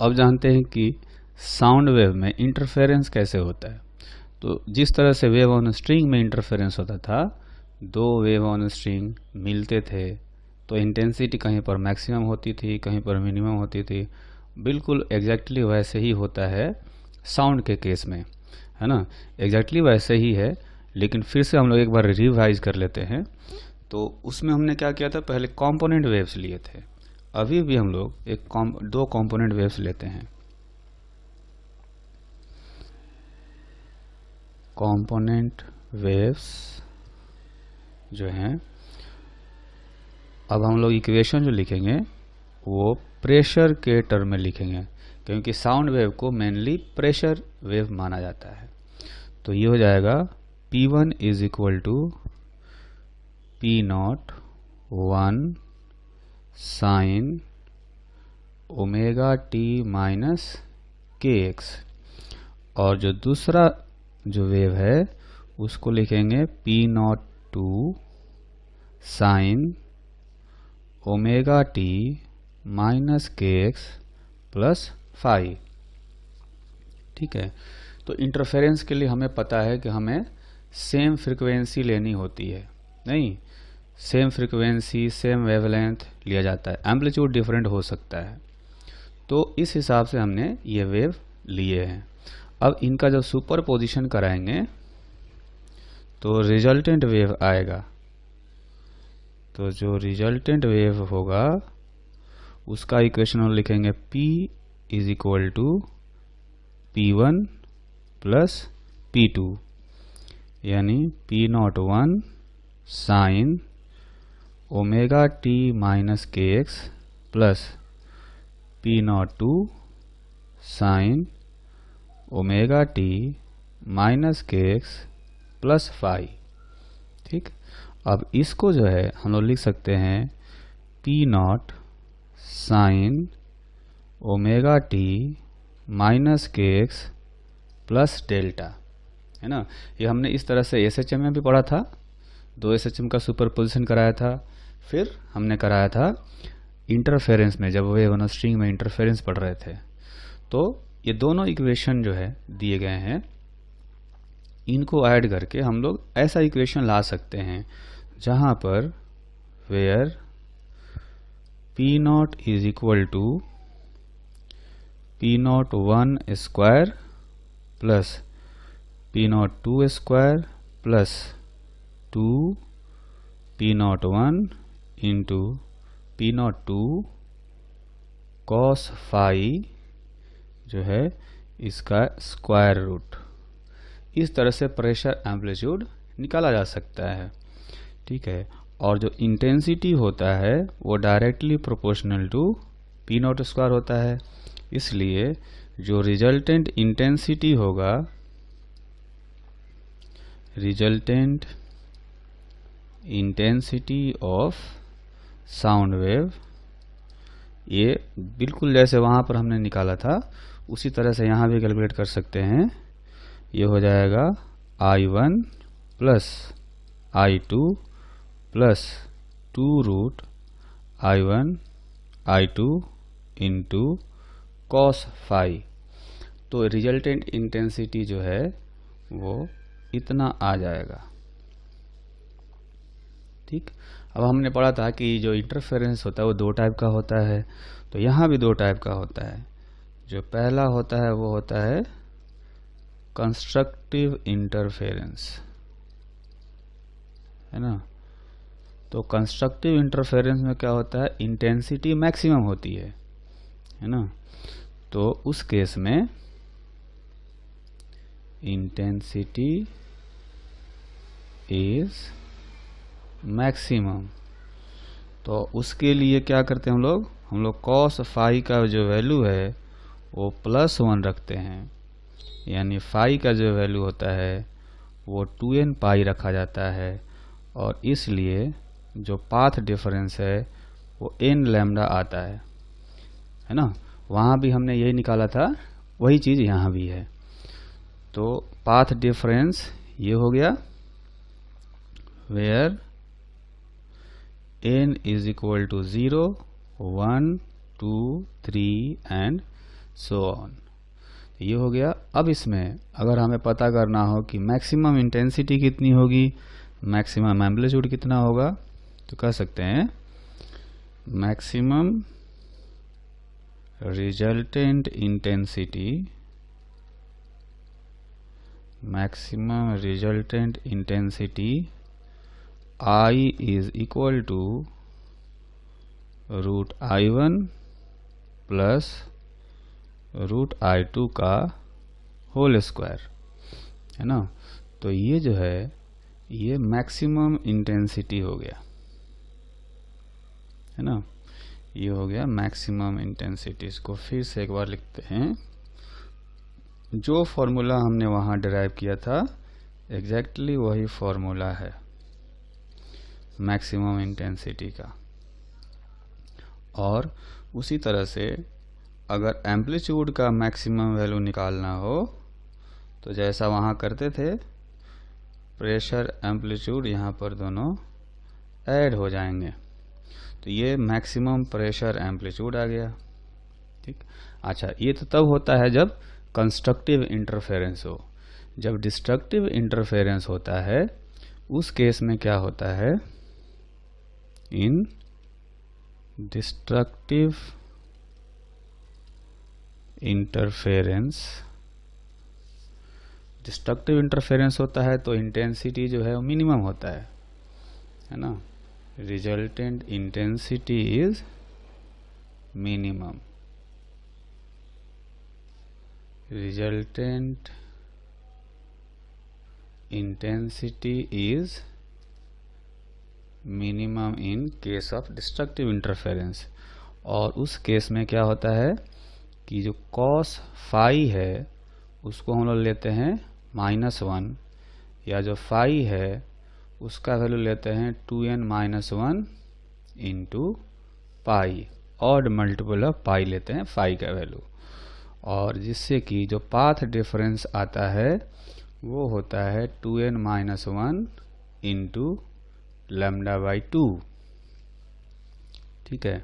अब जानते हैं कि साउंड वेव में इंटरफेरेंस कैसे होता है। तो जिस तरह से वेव ऑन स्ट्रिंग में इंटरफेरेंस होता था, दो वेव ऑन स्ट्रिंग मिलते थे तो इंटेंसिटी कहीं पर मैक्सिमम होती थी, कहीं पर मिनिमम होती थी। बिल्कुल एग्जैक्टली वैसे ही होता है साउंड के केस में, है ना। एग्जैक्टली वैसे ही है, लेकिन फिर से हम लोग एक बार रिवाइज कर लेते हैं। तो उसमें हमने क्या किया था, पहले कंपोनेंट वेव्स लिए थे। अभी भी हम लोग दो कंपोनेंट वेव्स लेते हैं। कंपोनेंट वेव्स जो हैं, अब हम लोग इक्वेशन जो लिखेंगे वो प्रेशर के टर्म में लिखेंगे, क्योंकि साउंड वेव को मेनली प्रेशर वेव माना जाता है। तो ये हो जाएगा P1 is equal to P0 1 sine omega t minus kx, और जो दूसरा जो वेव है उसको लिखेंगे P0 2 sine omega t minus kx plus phi. ठीक है। तो इंटरफेरेंस के लिए हमें पता है कि हमें सेम फ्रीक्वेंसी लेनी होती है, नहीं, सेम फ्रीक्वेंसी सेम वेवलेंथ लिया जाता है, एम्पलीट्यूड डिफरेंट हो सकता है। तो इस हिसाब से हमने ये वेव लिए हैं। अब इनका जब सुपर पोजिशन कराएंगे तो रिजल्टेंट वेव आएगा। तो जो रिजल्टेंट वेव होगा उसका इक्वेशन हम लिखेंगे P is equal to P1 plus P2, यानी P0 1 sine omega t minus kx plus P0 2 sine omega t minus kx plus phi. ठीक। अब इसको जो है हम लोग लिख सकते हैं P0 sign omega t minus kx plus delta, है ना। ये हमने इस तरह से SHM में भी पढ़ा था, दो SHM का सुपरपोजिशन कराया था। फिर हमने कराया था इंटरफेरेंस में, जब वेव ऑन स्ट्रिंग में इंटरफेरेंस पढ़ रहे थे। तो ये दोनों इक्वेशन जो है दिए गए हैं, इनको ऐड करके हम लोग ऐसा इक्वेशन ला सकते हैं जहां पर where P0 is equal to P0 1 square plus P0 2 square plus 2 P0 1 into P0 2 cos phi जो है इसका स्क्वायर रूट। इस तरह से प्रेशर एम्पलीट्यूड निकाला जा सकता है। ठीक है। और जो इंटेंसिटी होता है वो directly proportional to P0 square होता है, इसलिए जो रिजल्टेंट इंटेंसिटी होगा, resultant intensity of sound wave, ये बिल्कुल जैसे वहाँ पर हमने निकाला था उसी तरह से यहाँ भी कैलकुलेट कर सकते हैं। ये हो जाएगा I1 plus I2 plus 2 root I1 I2 into cos phi. तो रिजल्टेंट इंटेंसिटी जो है वो इतना आ जाएगा। ठीक। अब हमने पढ़ा था कि जो इंटरफेरेंस होता है वो दो टाइप का होता है, तो यहाँ भी दो टाइप का होता है। जो पहला होता है वो होता है कंस्ट्रक्टिव इंटरफेरेंस, है ना। तो कंस्ट्रक्टिव इंटरफेरेंस में क्या होता है, इंटेंसिटी मैक्सिमम होती है ना। तो उस केस में इंटेंसिटी इज मैक्सिमम। तो उसके लिए क्या करते हैं हम लोग कॉस फाई का जो वैल्यू है वो +1 रखते हैं, यानी फाई का जो वैल्यू होता है वो 2n पाई रखा जाता है, और इसलिए जो पाथ डिफरेंस है वो n लैम्डा आता है ना। वहाँ भी हमने यही निकाला था, वही चीज़ यहाँ भी है। तो पाथ डिफरेंस ये हो गया, where n is equal to 0 1 2 3 and so on. ये हो गया। अब इसमें अगर हमें पता करना हो कि मैक्सिमम इंटेंसिटी कितनी होगी, मैक्सिमम एम्पलीट्यूड कितना होगा, तो कह सकते हैं maximum resultant intensity, maximum resultant intensity I is equal to root I1 plus root I2 का होल स्क्वायर, है ना। तो ये जो है ये मैक्सिमम इंटेंसिटी हो गया, है ना। ये हो गया मैक्सिमम इंटेंसिटी। इसको फिर से एक बार लिखते हैं। जो फॉर्मूला हमने वहाँ डिराइव किया था एग्जैक्टली वही फॉर्मूला है मैक्सिमम इंटेंसिटी का। और उसी तरह से अगर एम्पलीट्यूड का मैक्सिमम वैल्यू निकालना हो तो जैसा वहाँ करते थे, प्रेशर एम्पलीट्यूड यहाँ पर दोनों ऐड हो जाएंगे, तो ये मैक्सिमम प्रेशर एम्पलीट्यूड आ गया। ठीक। अच्छा, ये तो तब होता है जब कंस्ट्रक्टिव इंटरफेरेंस हो। जब डिस्ट्रक्टिव इंटरफेरेंस होता है उस केस में क्या होता है, इन डिस्ट्रक्टिव इंटरफेरेंस होता है तो इंटेंसिटी जो है वो मिनिमम होता है ना। Resultant intensity is minimum, resultant intensity is minimum in case of destructive interference. और उस केस में क्या होता है कि जो कॉस फाई है उसको हम लोग लेते हैं -1, या जो फाई है उसका वैल्यू लेते हैं 2n - 1 into pi, odd multiple of pi लेते हैं फाई का वैल्यू। और जिससे कि जो पाथ डिफरेंस आता है वो होता है 2n - 1 इंटू λ/2। ठीक है।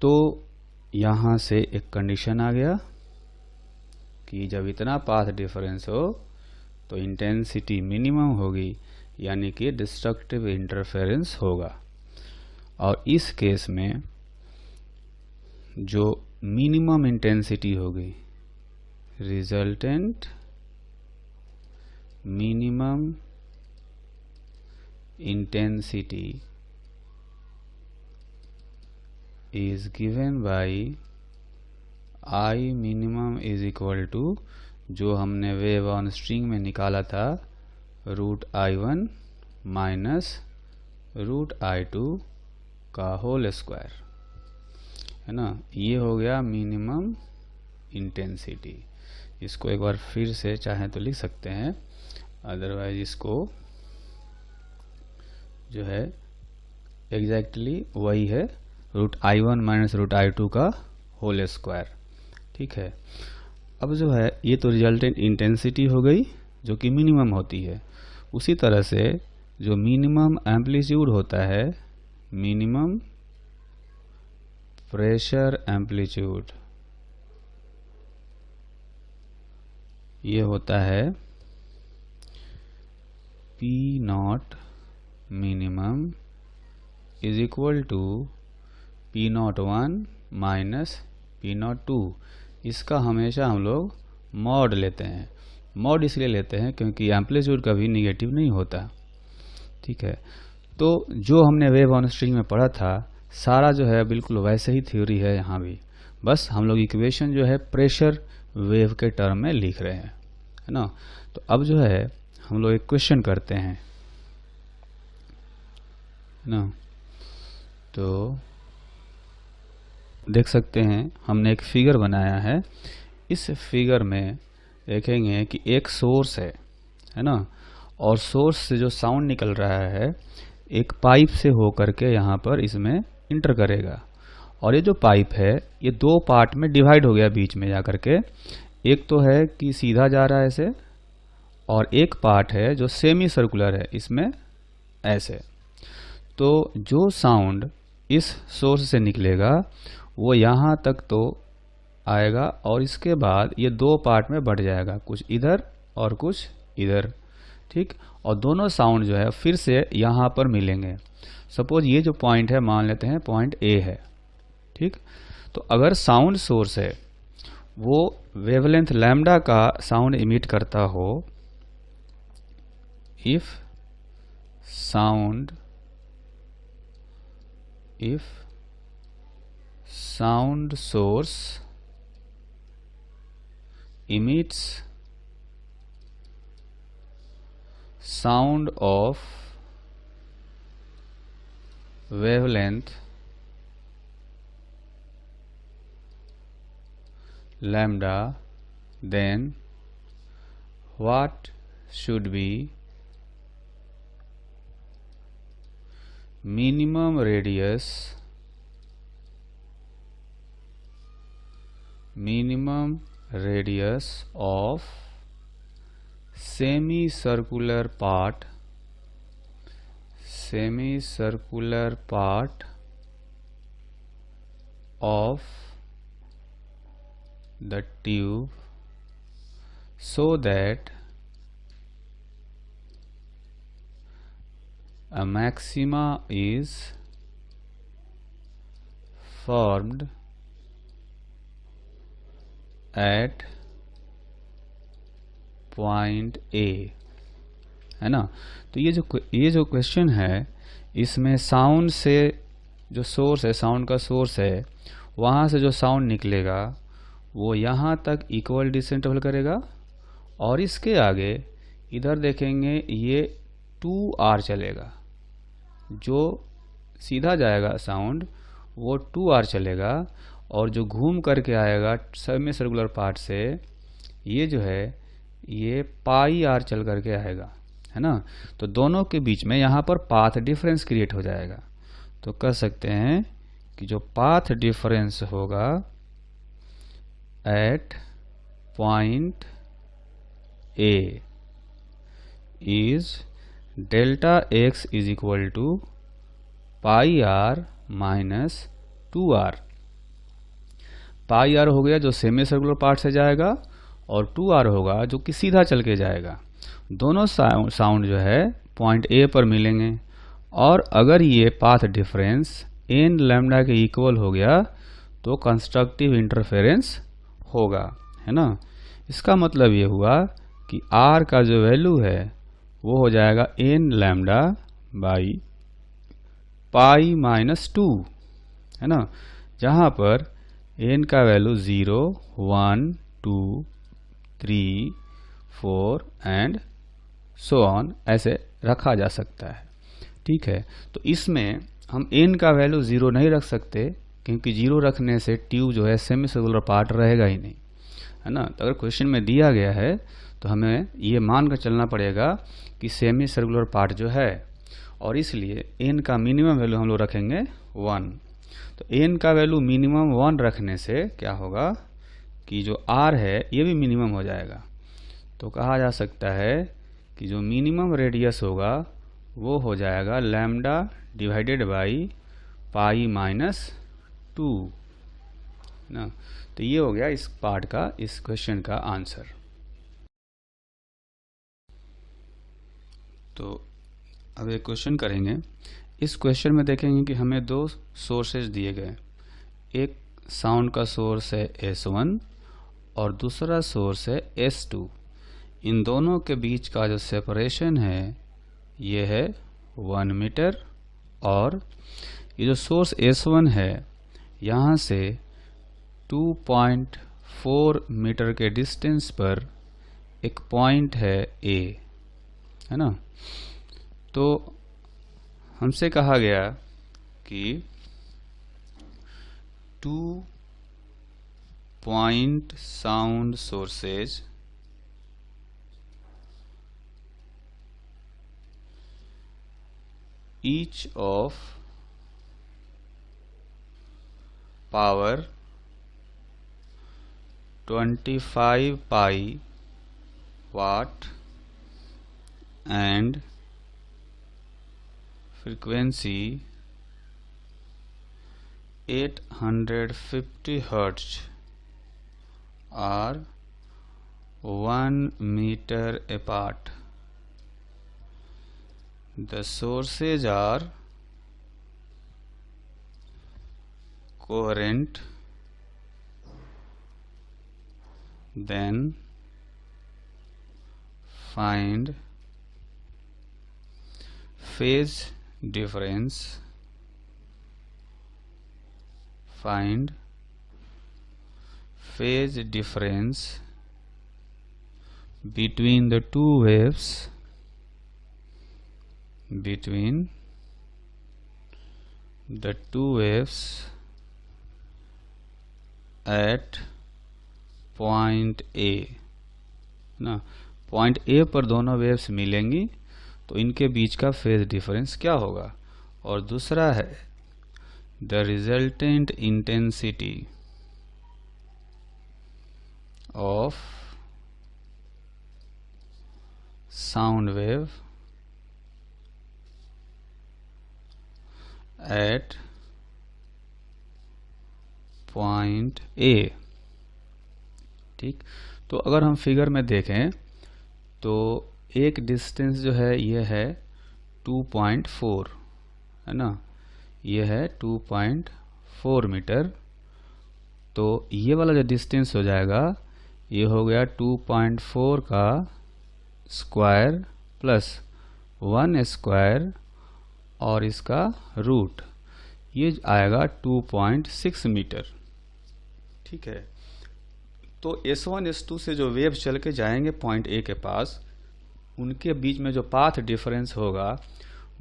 तो यहाँ से एक कंडीशन आ गया कि जब इतना पाथ डिफरेंस हो तो इंटेंसिटी मिनिमम होगी, यानी कि डिस्ट्रक्टिव इंटरफेरेंस होगा। और इस केस में जो मिनिमम इंटेंसिटी होगी, resultant minimum intensity is given by I minimum is equal to, जो हमने वेव ऑन स्ट्रिंग में निकाला था, √I1 माइनस √I2 का होल स्क्वायर, है ना। ये हो गया मिनिमम इंटेंसिटी। इसको एक बार फिर से चाहे तो लिख सकते हैं, अदरवाइज इसको जो है एग्जैक्टली वही है √I1 माइनस √I2 का होल स्क्वायर। ठीक है। अब जो है ये तो रिजल्टेंट इंटेंसिटी हो गई जो कि मिनिमम होती है। उसी तरह से जो मिनिमम एम्पलीट्यूड होता है, मिनिमम प्रेशर एम्पलीट्यूड, ये होता है P0 minimum is equal to P01 minus P02। इसका हमेशा हम लोग मॉड लेते हैं। मॉड इसलिए लेते हैं क्योंकि एम्पलीट्यूड कभी निगेटिव नहीं होता। ठीक है। तो जो हमने वेव ऑन स्ट्रिंग में पढ़ा था सारा जो है बिल्कुल वैसे ही थ्योरी है यहाँ भी, बस हम लोग इक्वेशन जो है प्रेशर वेव के टर्म में लिख रहे हैं, है ना। तो अब जो है हम लोग एक क्वेश्चन करते हैं ना। तो देख सकते हैं हमने एक फिगर बनाया है। इस फिगर में देखेंगे कि एक सोर्स है ना, और सोर्स से जो साउंड निकल रहा है एक पाइप से होकर के यहाँ पर इसमें इंटर करेगा। और ये जो पाइप है ये दो पार्ट में डिवाइड हो गया बीच में जाकर के। एक तो है कि सीधा जा रहा है ऐसे, और एक पार्ट है जो सेमी सर्कुलर है, इसमें ऐसे। तो जो साउंड इस सोर्स से निकलेगा वो यहाँ तक तो आएगा और इसके बाद ये दो पार्ट में बढ़ जाएगा, कुछ इधर और कुछ इधर, ठीक। और दोनों साउंड जो है फिर से यहाँ पर मिलेंगे। सपोज ये जो पॉइंट है मान लेते हैं पॉइंट ए है, ठीक। तो अगर साउंड सोर्स है वो वेवलेंथ लैम्डा का साउंड इमिट करता हो, if sound source emits sound of wavelength lambda, then what should be minimum radius of semicircular part of the tube, so that a maxima is formed at point A, है ना। तो ये जो question है इसमें sound से जो source है, साउंड का सोर्स है, वहाँ से जो साउंड निकलेगा वो यहाँ तक इक्वल डिस्टेंस ट्रेवल करेगा और इसके आगे इधर देखेंगे ये 2r चलेगा, जो सीधा जाएगा साउंड वो 2r चलेगा और जो घूम करके आएगा सेमी सर्कुलर पार्ट से ये जो है ये पाई आर चल करके आएगा, है ना। तो दोनों के बीच में यहाँ पर पाथ डिफरेंस क्रिएट हो जाएगा। तो कह सकते हैं कि जो पाथ डिफरेंस होगा at point A is delta x is equal to pi r minus 2r। Pi r हो गया जो सेमी सर्कुलर पार्ट से जाएगा और 2r होगा जो कि सीधा चल के जाएगा। दोनों साउंड जो है पॉइंट ए पर मिलेंगे और अगर ये पाथ डिफरेंस n लैम्डा के इक्वल हो गया तो कंस्ट्रक्टिव इंटरफेरेंस होगा, है ना। इसका मतलब ये हुआ कि r का जो वैल्यू है वो हो जाएगा n lambda by pi minus 2, है ना, जहाँ पर n का वैल्यू 0, 1, 2, 3, 4 एंड सो ऑन ऐसे रखा जा सकता है, ठीक है। तो इसमें हम n का वैल्यू 0 नहीं रख सकते क्योंकि 0 रखने से ट्यूब जो है सेमी सर्कुलर पार्ट रहेगा ही नहीं, है ना। तो अगर क्वेश्चन में दिया गया है तो हमें ये मान कर चलना पड़ेगा कि सेमी सर्कुलर पार्ट जो है, और इसलिए n का मिनिमम वैल्यू हम लोग रखेंगे 1। तो n का वैल्यू मिनिमम 1 रखने से क्या होगा कि जो r है ये भी मिनिमम हो जाएगा। तो कहा जा सकता है कि जो मिनिमम रेडियस होगा वो हो जाएगा lambda divided by pi minus 2 ना। तो ये हो गया इस पार्ट का, इस क्वेश्चन का आंसर। तो अब एक क्वेश्चन करेंगे। इस क्वेश्चन में देखेंगे कि हमें दो सोर्सेज दिए गए, एक साउंड का सोर्स है S1 और दूसरा सोर्स है S2। इन दोनों के बीच का जो सेपरेशन है ये है 1 मीटर और ये जो सोर्स S1 है यहाँ से 2.4 मीटर के डिस्टेंस पर एक पॉइंट है A, है ना। तो हमसे कहा गया कि 2 point sound sources each of power 25 pi watt and frequency 850 hertz are 1 meter apart. The sources are coherent. Then find phase difference. Find phase difference between the two waves. Between the two waves at point A ना, point A पर दोनों waves मिलेंगी तो इनके बीच का phase difference क्या होगा। और दूसरा है the resultant intensity of sound wave eight point ए। ठीक, तो अगर हम फिगर में देखें तो एक डिस्टेंस जो है ये है 2.4 है ना, ये है 2.4 मीटर। तो ये वाला जो डिस्टेंस हो जाएगा ये हो गया 2.4 का स्क्वायर प्लस 1 स्क्वायर और इसका रूट, ये आएगा 2.6 मीटर। ठीक है, तो S1 S2 से जो वेव चल के जाएंगे पॉइंट ए के पास, उनके बीच में जो पाथ डिफरेंस होगा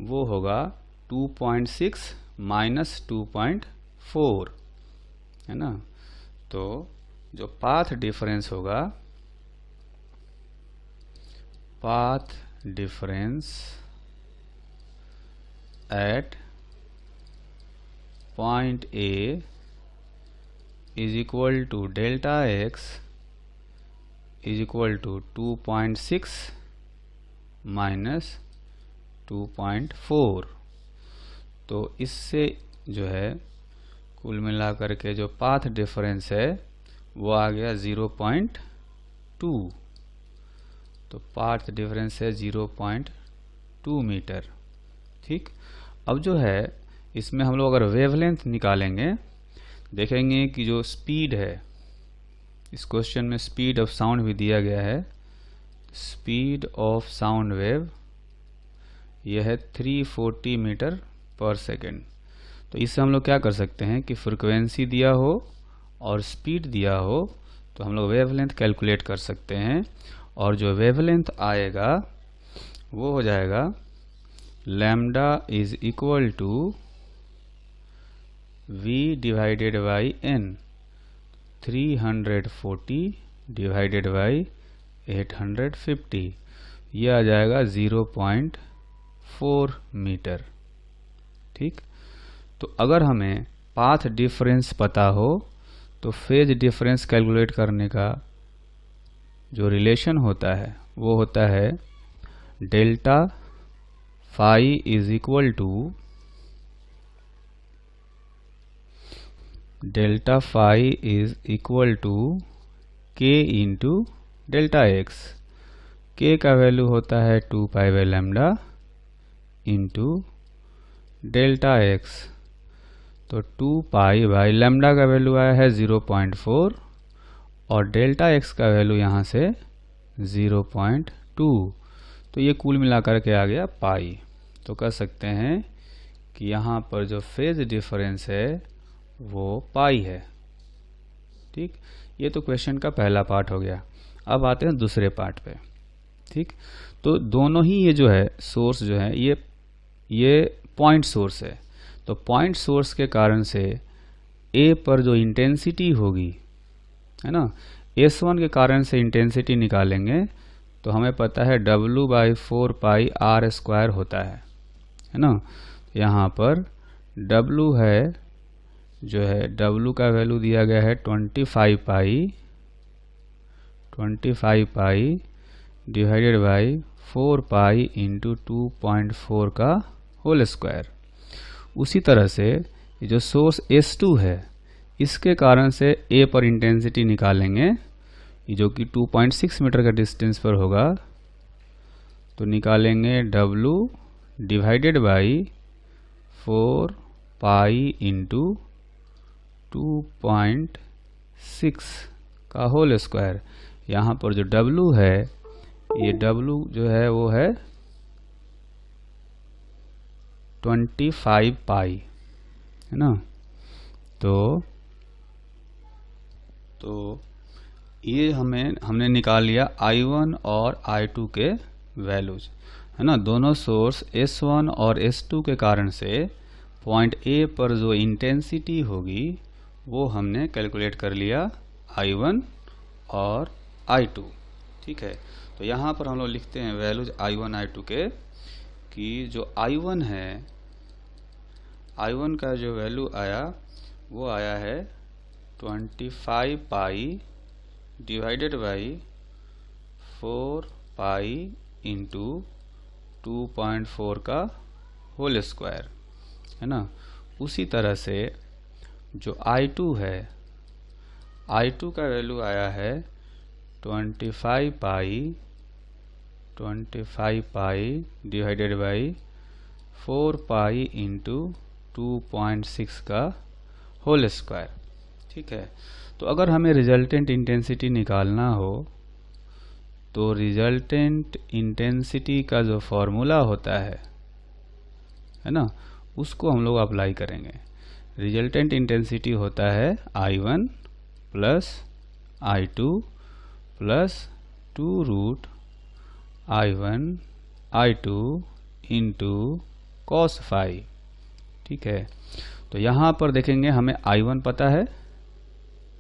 वो होगा 2.6 माइनस 2.4 है ना। तो जो पाथ डिफरेंस होगा, path difference at point A is equal to delta x is equal to 2.6 minus 2.4। तो इससे जो है कुल मिलाकर के जो पाथ डिफरेंस है वो आ गया 0.2। तो पाथ डिफरेंस है 0.2 मीटर। ठीक, अब जो है इसमें हम लोग अगर वेवलेंथ निकालेंगे, देखेंगे कि जो स्पीड है, इस क्वेश्चन में स्पीड ऑफ साउंड भी दिया गया है। स्पीड ऑफ साउंड वेव यह है 340 मीटर पर सेकेंड। तो इससे हम लोग क्या कर सकते हैं कि फ्रिक्वेंसी दिया हो और स्पीड दिया हो तो हम लोग वेवलेंथ कैलकुलेट कर सकते हैं। और जो वेवलेंथ आएगा वो हो जाएगा lambda is equal to V divided by n, 340 divided by 850, यह आ जाएगा 0.4 मीटर। ठीक, तो अगर हमें पाथ डिफरेंस पता हो तो फेज डिफरेंस कैलकुलेट करने का जो रिलेशन होता है वो होता है delta phi is equal to delta phi is equal to k into delta x. K का वैल्यू होता है 2 pi by lambda into delta x. तो 2 पाई बाई लैम्डा का वैल्यू आया है 0.4 और डेल्टा एक्स का वैल्यू यहाँ से 0.2। तो ये कुल मिलाकर के आ गया पाई। तो कह सकते हैं कि यहाँ पर जो फेज डिफरेंस है वो पाई है। ठीक, ये तो क्वेश्चन का पहला पार्ट हो गया। अब आते हैं दूसरे पार्ट पे। ठीक, तो दोनों ही ये जो है सोर्स जो है ये पॉइंट सोर्स है। तो पॉइंट सोर्स के कारण से ए पर जो इंटेंसिटी होगी है ना, S1 के कारण से इंटेंसिटी निकालेंगे तो हमें पता है W/4 पाई R स्क्वायर होता है ना। यहाँ पर W है जो है W का वैल्यू दिया गया है 25 पाई डिवाइडेड बाई 4 पाई इंटू 2.4 का होल स्क्वायर। उसी तरह से ये जो सोर्स S2 है इसके कारण से A पर इंटेंसिटी निकालेंगे जो कि 2.6 मीटर का डिस्टेंस पर होगा, तो निकालेंगे W divided by 4 pi into 2.6 का होल स्क्वायर। यहाँ पर जो W है, ये W जो है वो है 25 पाई, है ना। तो ये हमने निकाल लिया I1 और I2 के वैल्यूज, है ना। दोनों सोर्स S1 और S2 के कारण से पॉइंट A पर जो इंटेंसिटी होगी वो हमने कैलकुलेट कर लिया I1 और I2, ठीक है। तो यहाँ पर हम लोग लिखते हैं वैल्यूज I1 I2 के, कि जो I1 है, I1 का जो वैल्यू आया वो आया है 25 पाई डिवाइडेड बाई 4 पाई इंटू 2.4 का होल स्क्वायर, है ना। उसी तरह से जो I2 है, I2 का वैल्यू आया है 25 पाई डिवाइडेड बाई 4 पाई इंटू 2.6 का होल स्क्वायर, ठीक है। तो अगर हमें रिजल्टेंट इंटेंसिटी निकालना हो तो रिजल्टेंट इंटेंसिटी का जो फॉर्मूला होता है ना, उसको हम लोग अप्लाई करेंगे। रिजल्टेंट इंटेंसिटी होता है I1 plus I2 plus 2 root I1 I2 into cos phi, ठीक है। तो यहाँ पर देखेंगे हमें I1 पता है,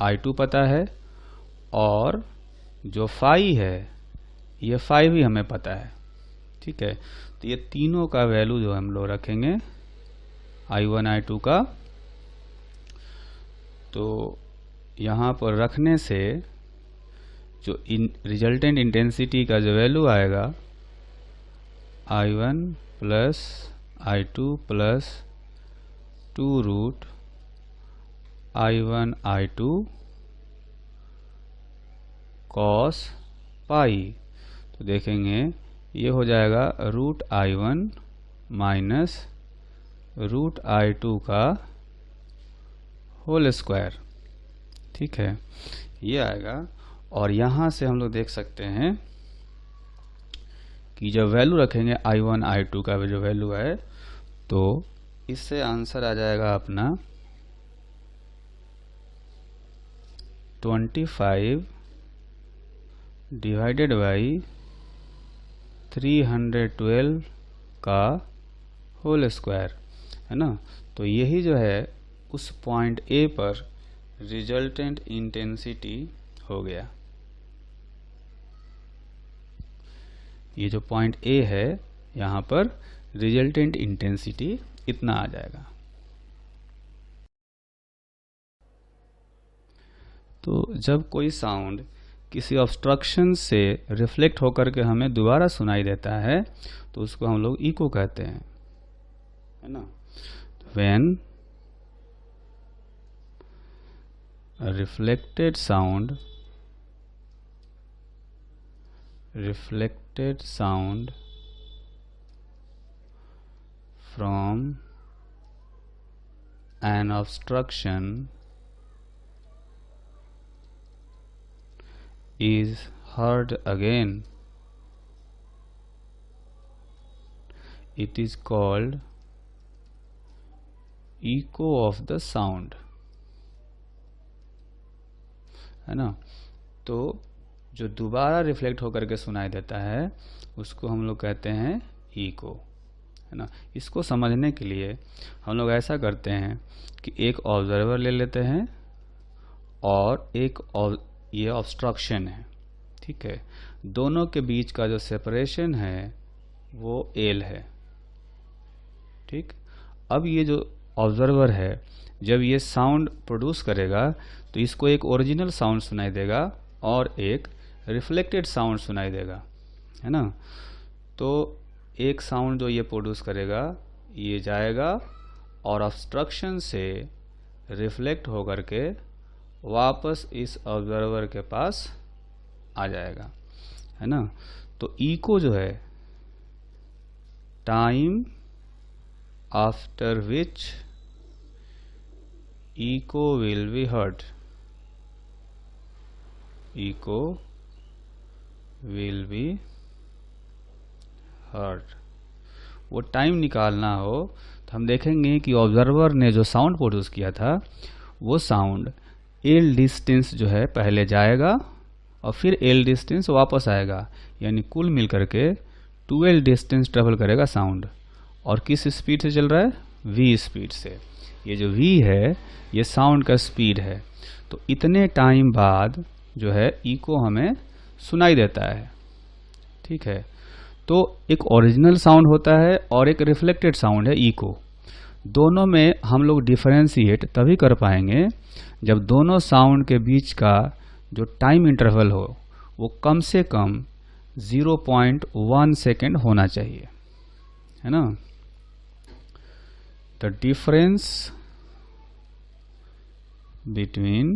I2 पता है, और जो फाई है ये फाई भी हमें पता है, ठीक है। तो ये तीनों का वैल्यू जो हम लोग रखेंगे I1 I2 का, तो यहाँ पर रखने से जो रिजल्टेंट इंटेंसिटी का जो वैल्यू आएगा I1 plus I2 plus 2 root I1 I2 cos pi, तो देखेंगे ये हो जाएगा root I1 minus root I2 का होल स्क्वायर, ठीक है, ये आएगा। और यहाँ से हम लोग देख सकते हैं कि जब वैल्यू रखेंगे I1 I2 का जो वैल्यू है, तो इससे आंसर आ जाएगा अपना 25 डिवाइडेड बाई 312 का होल स्क्वायर, है ना। तो यही जो है उस पॉइंट A पर रिजल्टेंट इंटेंसिटी हो गया। ये जो पॉइंट A है, यहाँ पर रिजल्टेंट इंटेंसिटी इतना आ जाएगा। तो जब कोई साउंड किसी ऑब्स्ट्रक्शन से रिफ्लेक्ट होकर के हमें दोबारा सुनाई देता है तो उसको हम लोग इको कहते हैं, है ना। When reflected sound from an obstruction is heard again, it is called echo of the sound, है ना। तो जो दोबारा रिफ्लेक्ट होकर के सुनाई देता है उसको हम लोग कहते हैं इको, है ना। इसको समझने के लिए हम लोग ऐसा करते हैं कि एक ऑब्जर्वर ले लेते हैं और एक ये ऑब्स्ट्रक्शन है, ठीक है। दोनों के बीच का जो सेपरेशन है वो L है, ठीक। अब ये जो ऑब्जर्वर है जब ये साउंड प्रोड्यूस करेगा तो इसको एक ओरिजिनल साउंड सुनाई देगा और एक रिफ्लेक्टेड साउंड सुनाई देगा, है ना। तो एक साउंड जो ये प्रोड्यूस करेगा ये जाएगा और ऑब्स्ट्रक्शन से रिफ्लेक्ट होकर के वापस इस ऑब्जर्वर के पास आ जाएगा, है ना। तो इको जो है time after which echo will be heard, echo will be heard। वो टाइम निकालना हो तो हम देखेंगे कि ऑब्जर्वर ने जो साउंड प्रोड्यूस किया था वो साउंड एल डिस्टेंस जो है पहले जाएगा और फिर एल डिस्टेंस वापस आएगा, यानी कुल मिलकर के 12 डिस्टेंस ट्रेवल करेगा साउंड। और किस स्पीड से चल रहा है? v स्पीड से। ये जो v है ये साउंड का स्पीड है। तो इतने टाइम बाद जो है इको हमें सुनाई देता है, ठीक है। तो एक ओरिजिनल साउंड होता है और एक रिफ्लेक्टेड साउंड है इको। दोनों में हम लोग डिफरेंशिएट तभी कर पाएंगे जब दोनों साउंड के बीच का जो टाइम इंटरवल हो वो कम से कम 0.1 सेकेंड होना चाहिए, है ना। The difference between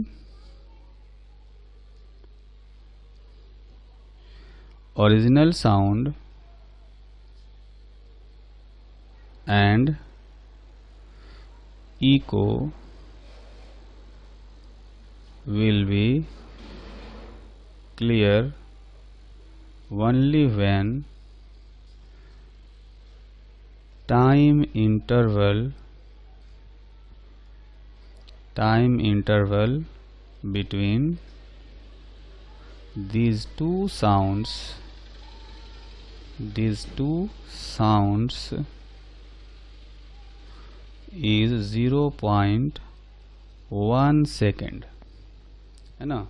original sound and echo will be clear only when time interval between these two sounds is 0.1 second, है ना।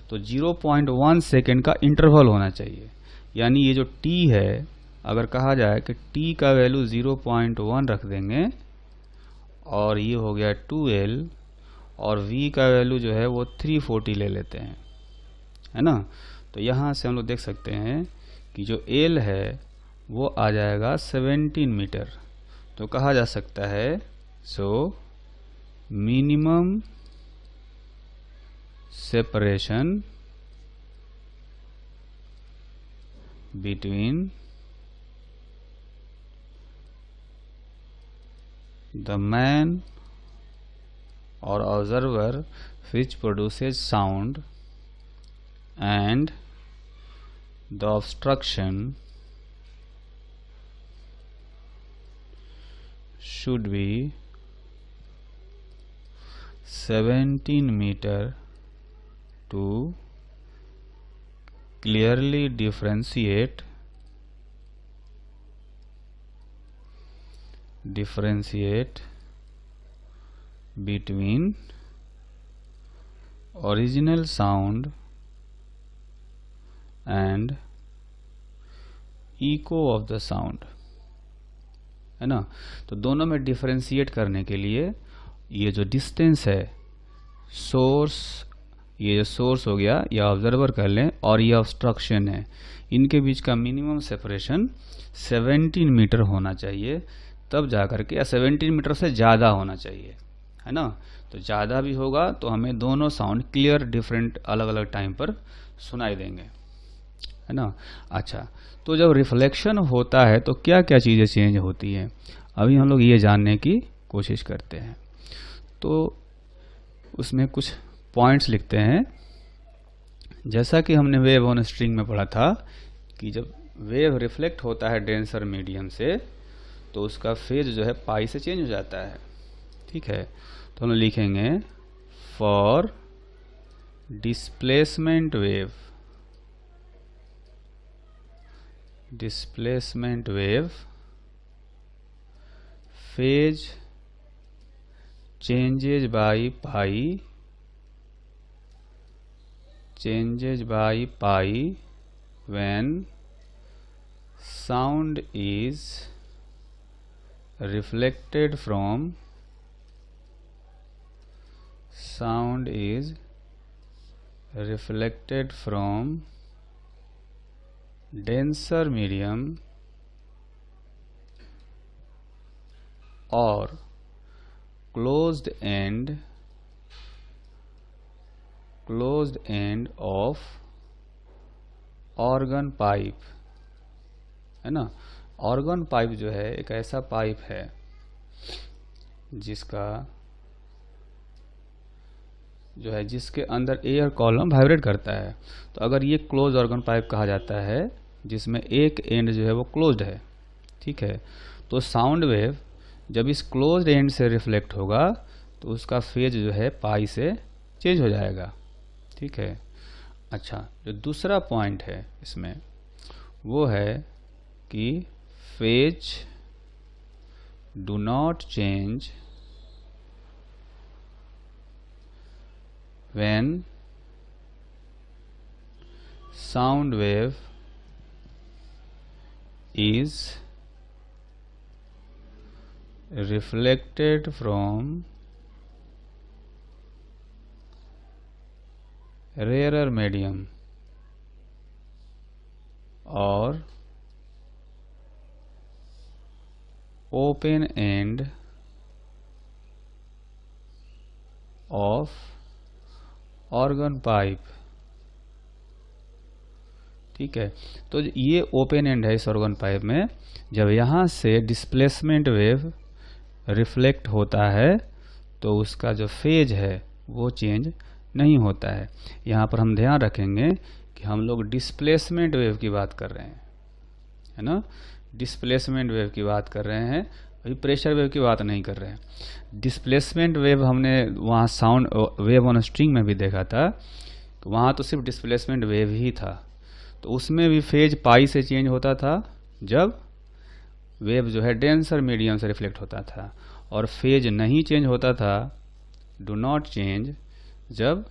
तो 0.1 सेकेंड का इंटरवल होना चाहिए, यानी ये जो t है अगर कहा जाए कि t का वैल्यू 0.1 रख देंगे और ये हो गया 2l और v का वैल्यू जो है वो 340 ले लेते हैं, है ना। तो यहाँ से हम लोग देख सकते हैं कि जो l है वो आ जाएगा 17 मीटर। तो कहा जा सकता है so minimum separation between the man or observer which produces sound and the obstruction should be 17 meter to clearly differentiate between original sound and echo of the sound, है ना। तो दोनों में डिफरेंशिएट करने के लिए ये जो डिस्टेंस है सोर्स, ये जो सोर्स हो गया या ऑब्जर्वर कर लें और ये ऑब्स्ट्रक्शन है, इनके बीच का मिनिमम सेपरेशन 17 मीटर होना चाहिए, तब जाकर के, या 17 मीटर से ज़्यादा होना चाहिए, है ना। तो ज़्यादा भी होगा तो हमें दोनों साउंड क्लियर डिफरेंट अलग अलग टाइम पर सुनाई देंगे, है ना। अच्छा, तो जब रिफ्लेक्शन होता है तो क्या क्या चीज़ें चेंज होती हैं, अभी हम लोग ये जानने की कोशिश करते हैं। तो उसमें कुछ पॉइंट्स लिखते हैं। जैसा कि हमने वेव ऑन स्ट्रिंग में पढ़ा था कि जब वेव रिफ्लेक्ट होता है डेंसर मीडियम से तो उसका फेज जो है पाई से चेंज हो जाता है, ठीक है। तो हम लिखेंगे for displacement wave phase changes by when sound is reflected from denser medium or closed end of organ pipe, है ना। ऑर्गन पाइप जो है एक ऐसा पाइप है जिसके अंदर एयर कॉलम वाइब्रेट करता है। तो अगर ये क्लोज ऑर्गन पाइप कहा जाता है जिसमें एक एंड जो है वो क्लोज्ड है, ठीक है। तो साउंड वेव जब इस क्लोज्ड एंड से रिफ्लेक्ट होगा तो उसका फेज जो है पाई से चेंज हो जाएगा, ठीक है। अच्छा, जो दूसरा पॉइंट है इसमें वो है कि phase do not change when sound wave is reflected from rarer medium or open end of organ pipe, ठीक है। तो ये ओपन एंड है इस ऑर्गन पाइप में। जब यहाँ से डिस्प्लेसमेंट वेव रिफ्लेक्ट होता है तो उसका जो फेज है वो चेंज नहीं होता है। यहाँ पर हम ध्यान रखेंगे कि हम लोग डिस्प्लेसमेंट वेव की बात कर रहे हैं, है ना। डिस्प्लेसमेंट वेव की बात कर रहे हैं, अभी प्रेशर वेव की बात नहीं कर रहे हैं। डिस्प्लेसमेंट वेव हमने वहाँ साउंड वेव ऑन स्ट्रिंग में भी देखा था, तो वहाँ तो सिर्फ डिस्प्लेसमेंट वेव ही था। तो उसमें भी फेज पाई से चेंज होता था जब वेव जो है डेंसर मीडियम से रिफ्लेक्ट होता था, और फेज नहीं चेंज होता था, डू नॉट चेंज, जब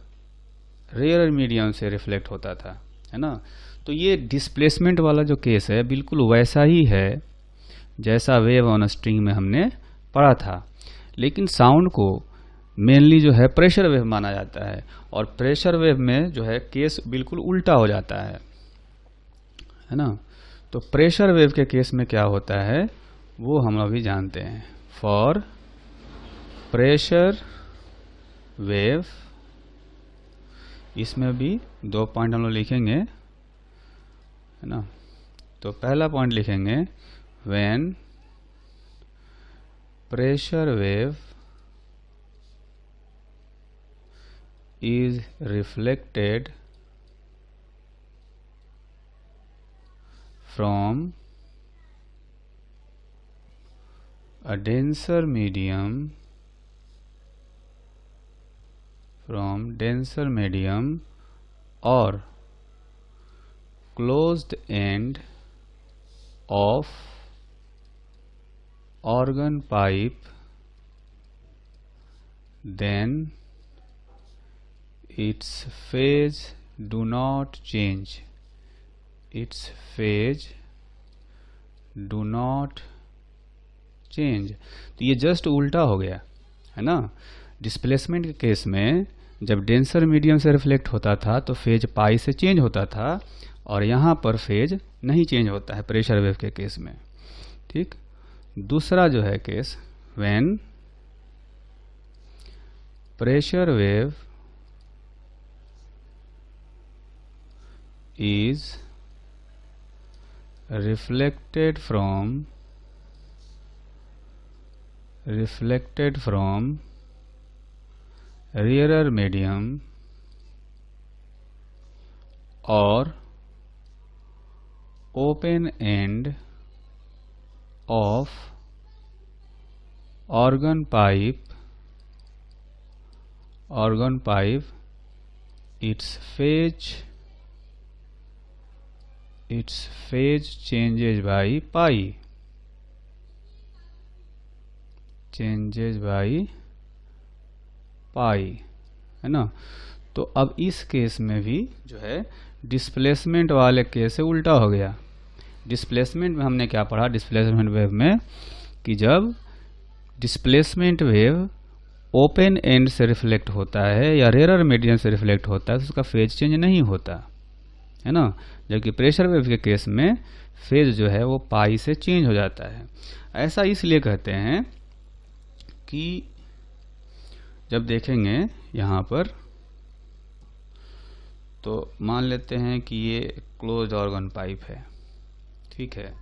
रेयर मीडियम से रिफ्लेक्ट होता था, है ना। तो ये डिस्प्लेसमेंट वाला जो केस है बिल्कुल वैसा ही है जैसा वेव ऑन स्ट्रिंग में हमने पढ़ा था, लेकिन साउंड को मेनली जो है प्रेशर वेव माना जाता है, और प्रेशर वेव में जो है केस बिल्कुल उल्टा हो जाता है ना। तो प्रेशर वेव के केस में क्या होता है वो हम अभी जानते हैं। फॉर प्रेशर वेव, इसमें भी दो पॉइंट हम लोग लिखेंगे, है ना। तो पहला पॉइंट लिखेंगे when pressure wave is reflected from a denser medium or closed end of organ pipe, then its phase do not change. Its phase do not change. तो ये जस्ट उल्टा हो गया, है ना। डिस्प्लेसमेंट के केस में जब डेंसर मीडियम से रिफ्लेक्ट होता था तो फेज पाई से चेंज होता था, और यहाँ पर फेज नहीं चेंज होता है प्रेशर वेव के केस में, ठीक। दूसरा जो है case when pressure wave is reflected from rare medium और open end of organ pipe, its phase changes by pi, है ना। तो अब इस केस में भी जो है डिस्प्लेसमेंट वाले केस से उल्टा हो गया। डिस्प्लेसमेंट में हमने क्या पढ़ा, डिस्प्लेसमेंट वेव में, कि जब डिस्प्लेसमेंट वेव ओपन एंड से रिफ्लेक्ट होता है या रेयर मीडियम से रिफ्लेक्ट होता है तो उसका फेज चेंज नहीं होता, है ना। जबकि प्रेशर वेव के केस में फेज जो है वो पाई से चेंज हो जाता है। ऐसा इसलिए कहते हैं कि जब देखेंगे यहाँ पर तो मान लेते हैं कि ये क्लोज्ड ऑर्गन पाइप है, ठीक है।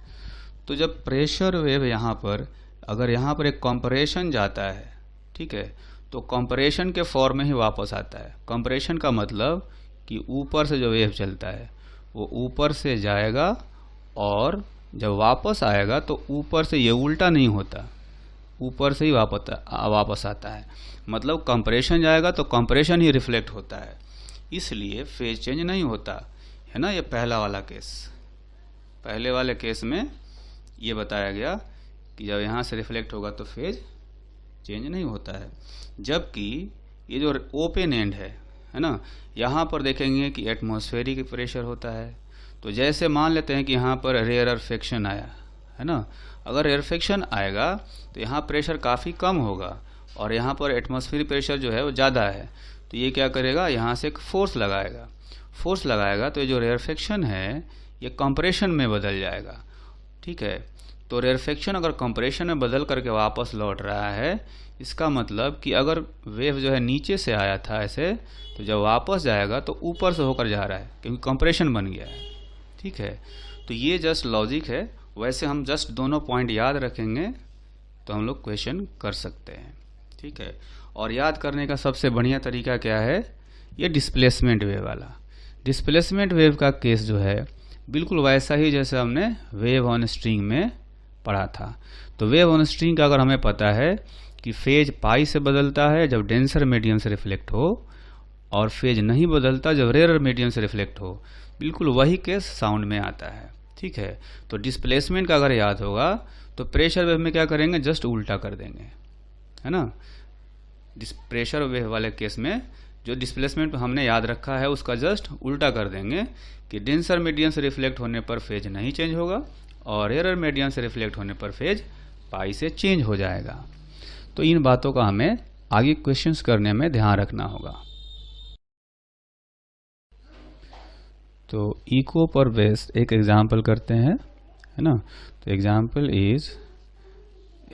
तो जब प्रेशर वेव यहाँ पर, अगर यहाँ पर एक कंप्रेशन जाता है, ठीक है, तो कंप्रेशन के फॉर्म में ही वापस आता है। कंप्रेशन का मतलब कि ऊपर से जो वेव चलता है वो ऊपर से जाएगा और जब वापस आएगा तो ऊपर से ये उल्टा नहीं होता, ऊपर से ही वापस आता है। मतलब कंप्रेशन जाएगा तो कंप्रेशन ही रिफ्लेक्ट होता है, इसलिए फेज चेंज नहीं होता है ना। ये पहला वाला केस, पहले वाले केस में ये बताया गया कि जब यहाँ से रिफ्लेक्ट होगा तो फेज चेंज नहीं होता है। जबकि ये जो ओपन एंड है ना, यहाँ पर देखेंगे कि एटमॉस्फेरिक प्रेशर होता है। तो जैसे मान लेते हैं कि यहाँ पर रेयरफेक्शन आया है ना, अगर रेयरफेक्शन आएगा तो यहाँ प्रेशर काफ़ी कम होगा और यहाँ पर एटमॉस्फेरिक प्रेशर जो है वो ज़्यादा है। तो ये क्या करेगा, यहाँ से एक फोर्स लगाएगा तो ये जो रेयरफेक्शन है ये कंप्रेशन में बदल जाएगा, ठीक है। तो रेयरफेक्शन अगर कंप्रेशन में बदल करके वापस लौट रहा है, इसका मतलब कि अगर वेव जो है नीचे से आया था ऐसे, तो जब वापस जाएगा तो ऊपर से होकर जा रहा है क्योंकि कंप्रेशन बन गया है, ठीक है। तो ये जस्ट लॉजिक है। वैसे हम जस्ट दोनों पॉइंट याद रखेंगे तो हम लोग क्वेश्चन कर सकते हैं, ठीक है। और याद करने का सबसे बढ़िया तरीका क्या है, ये डिस्प्लेसमेंट वेव वाला। डिस्प्लेसमेंट वेव का केस जो है बिल्कुल वैसा ही जैसे हमने वेव ऑन स्ट्रिंग में पढ़ा था। तो वेव ऑन स्ट्रिंग का अगर हमें पता है कि फेज पाई से बदलता है जब डेंसर मीडियम से रिफ्लेक्ट हो, और फेज नहीं बदलता जब रेयर मीडियम से रिफ्लेक्ट हो, बिल्कुल वही केस साउंड में आता है, ठीक है। तो डिस्प्लेसमेंट का अगर याद होगा तो प्रेशर वेव में क्या करेंगे, जस्ट उल्टा कर देंगे, है ना। प्रेशर वेव वाले केस में जो डिस्प्लेसमेंट हमने याद रखा है उसका जस्ट उल्टा कर देंगे कि डेंसर मीडियम से रिफ्लेक्ट होने पर फेज नहीं चेंज होगा और रेयर मीडियम से रिफ्लेक्ट होने पर फेज पाई से चेंज हो जाएगा। तो इन बातों का हमें आगे क्वेश्चंस करने में ध्यान रखना होगा। तो इको पर बेस्ड एक एग्जाम्पल करते हैं, है ना। तो example is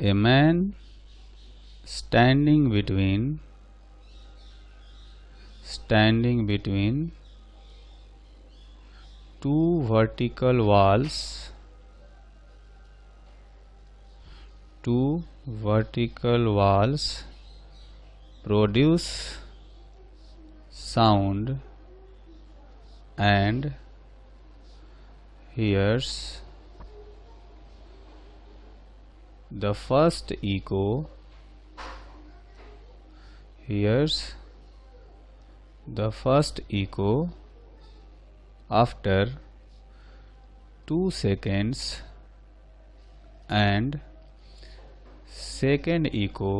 a man standing between two vertical walls produce sound and hears the first echo after 2 seconds and second echo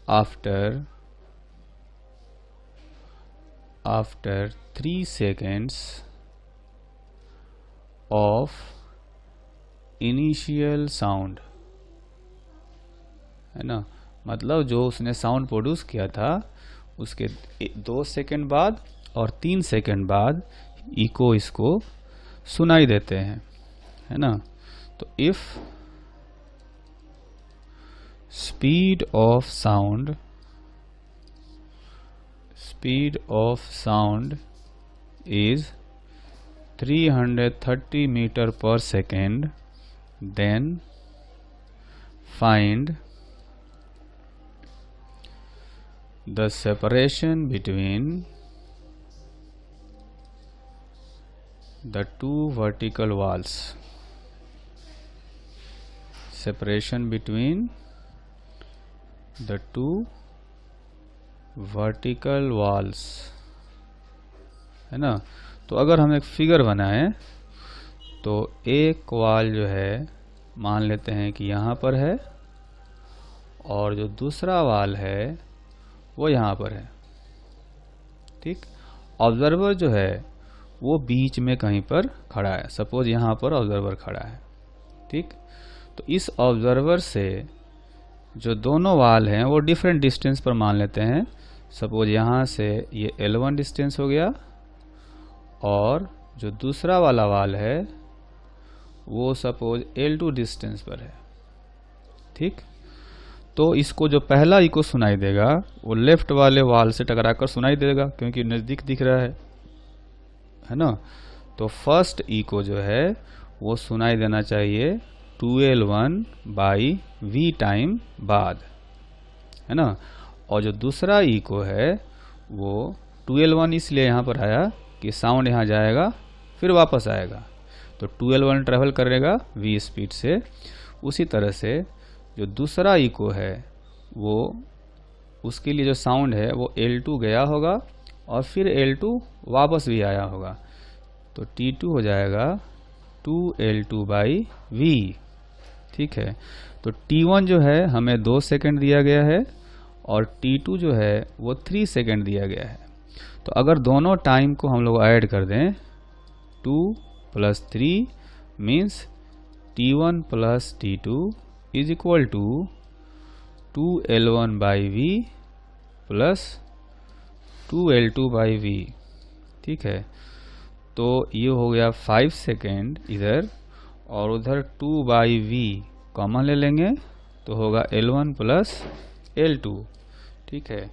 after 3 seconds of initial sound, है ना। मतलब जो उसने साउंड प्रोड्यूस किया था उसके 2 सेकंड बाद और 3 सेकंड बाद इको इसको सुनाई देते हैं, है ना। तो if speed of sound is 330 metre per second, then find the separation between the two vertical walls. Separation between the two vertical walls, है ना। तो अगर हम एक फिगर बनाएं तो एक वाल जो है मान लेते हैं कि यहाँ पर है और जो दूसरा वाल है वो यहाँ पर है, ठीक। ऑब्जर्वर जो है वो बीच में कहीं पर खड़ा है, सपोज यहाँ पर ऑब्जर्वर खड़ा है, ठीक। तो इस ऑब्जर्वर से जो दोनों वाल हैं वो डिफरेंट डिस्टेंस पर मान लेते हैं। सपोज यहाँ से ये L1 डिस्टेंस हो गया और जो दूसरा वाला वाल है वो सपोज L2 डिस्टेंस पर है, ठीक। तो इसको जो पहला इको सुनाई देगा वो लेफ्ट वाले वाल से टकराकर सुनाई देगा, क्योंकि नज़दीक दिख रहा है ना। तो फर्स्ट इको जो है वो सुनाई देना चाहिए 2L1/V टाइम बाद, है ना। और जो दूसरा इको है वो 2L1 इसलिए यहाँ पर आया कि साउंड यहाँ जाएगा फिर वापस आएगा, तो 2L1 ट्रेवल करेगा V स्पीड से। उसी तरह से जो दूसरा इको है वो उसके लिए जो साउंड है वो L2 गया होगा और फिर L2 वापस भी आया होगा, तो T2 हो जाएगा 2L2/V। ठीक है, तो T1 जो है हमें 2 सेकंड दिया गया है और T2 जो है वो 3 सेकंड दिया गया है। तो अगर दोनों टाइम को हम लोग ऐड कर दें 2 + 3 means T1 + T2 is equal to 2L1/V plus 2L2/V। ठीक है, तो ये हो गया 5 सेकेंड इधर, और उधर 2/V कॉमन ले लेंगे तो होगा L1 + L2। ठीक है,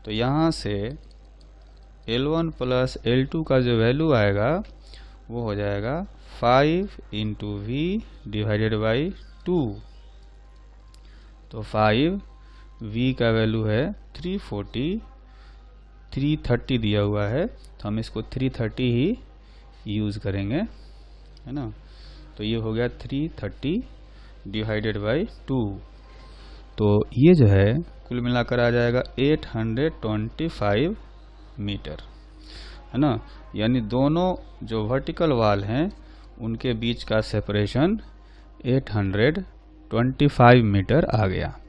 तो यहाँ से L1 + L2 का जो वैल्यू आएगा वो हो जाएगा 5 × V / 2। तो 5V का वैल्यू है 340, 330 दिया हुआ है, तो हम इसको 330 ही यूज़ करेंगे, है ना। तो ये हो गया 330 / 2। तो ये जो है कुल मिलाकर आ जाएगा 825 मीटर, है ना। यानी दोनों जो वर्टिकल वाल हैं उनके बीच का सेपरेशन 825 मीटर आ गया।